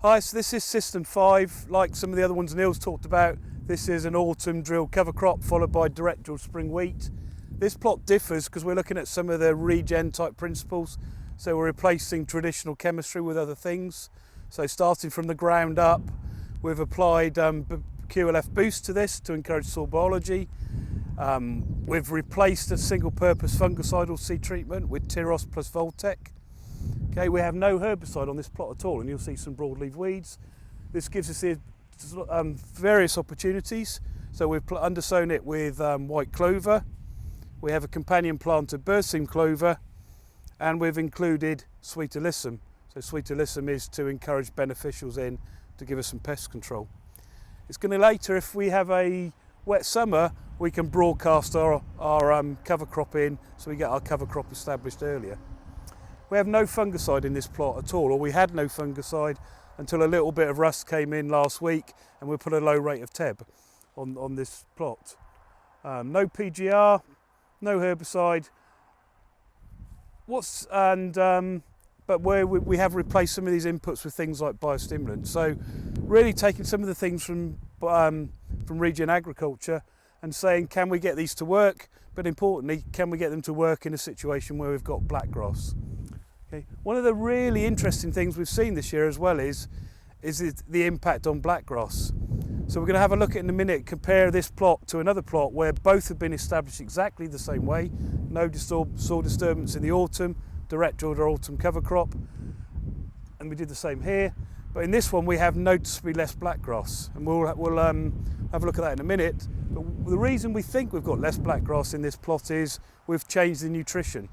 Hi, so this is System5. Like some of the other ones Neil's talked about, this is an autumn drill cover crop followed by direct drill spring wheat. This plot differs because we're looking at some of the regen type principles. So we're replacing traditional chemistry with other things. So starting from the ground up, we've applied QLF boost to this to encourage soil biology. We've replaced a single purpose fungicidal seed treatment with Tyros plus Voltec. Okay, we have no herbicide on this plot at all, and you'll see some broadleaf weeds. This gives us the, various opportunities. So we've undersown it with white clover. We have a companion plant of berseem clover, and we've included sweet alyssum. So sweet alyssum is to encourage beneficials in to give us some pest control. It's going to later, if we have a wet summer, we can broadcast our cover crop in, so we get our cover crop established earlier. We have no fungicide in this plot at all, or we had no fungicide until a little bit of rust came in last week, and we put a low rate of TEB on this plot. No PGR, no herbicide. But where we have replaced some of these inputs with things like biostimulants. So really taking some of the things from regen agriculture and saying, can we get these to work? But importantly, can we get them to work in a situation where we've got black grass? Okay. One of the really interesting things we've seen this year as well is the impact on black grass. So we're going to have a look at in a minute, compare this plot to another plot where both have been established exactly the same way. No soil disturbance in the autumn, direct drilled our autumn cover crop, and we did the same here. But in this one we have noticeably less black grass, and we'll have a look at that in a minute. But the reason we think we've got less black grass in this plot is we've changed the nutrition.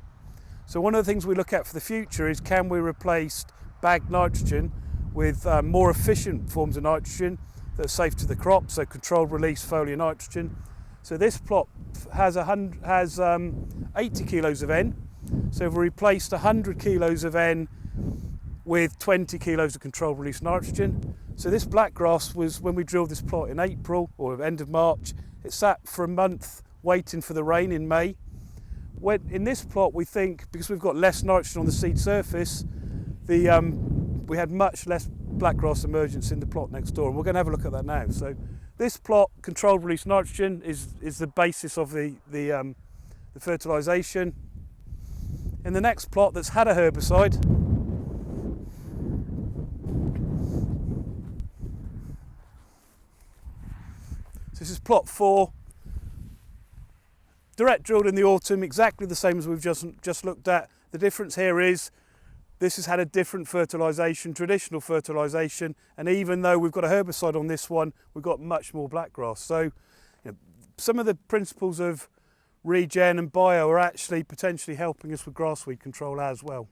So one of the things we look at for the future is, can we replace bagged nitrogen with more efficient forms of nitrogen that are safe to the crop, so controlled release foliar nitrogen. So this plot has 80 kilos of N. So we've replaced 100 kilos of N with 20 kilos of controlled release nitrogen. So this black grass was, when we drilled this plot in April or end of March, it sat for a month waiting for the rain in May. In this plot, we think, because we've got less nitrogen on the seed surface, we had much less black grass emergence in the plot next door, and we're going to have a look at that now. So this plot, controlled release nitrogen, is the basis of the fertilisation. In the next plot that's had a herbicide, so this is plot 4, direct drilled in the autumn, exactly the same as we've just looked at. The difference here is this has had a different fertilisation, traditional fertilisation, and even though we've got a herbicide on this one, we've got much more black grass. So some of the principles of regen and bio are actually potentially helping us with grassweed control as well.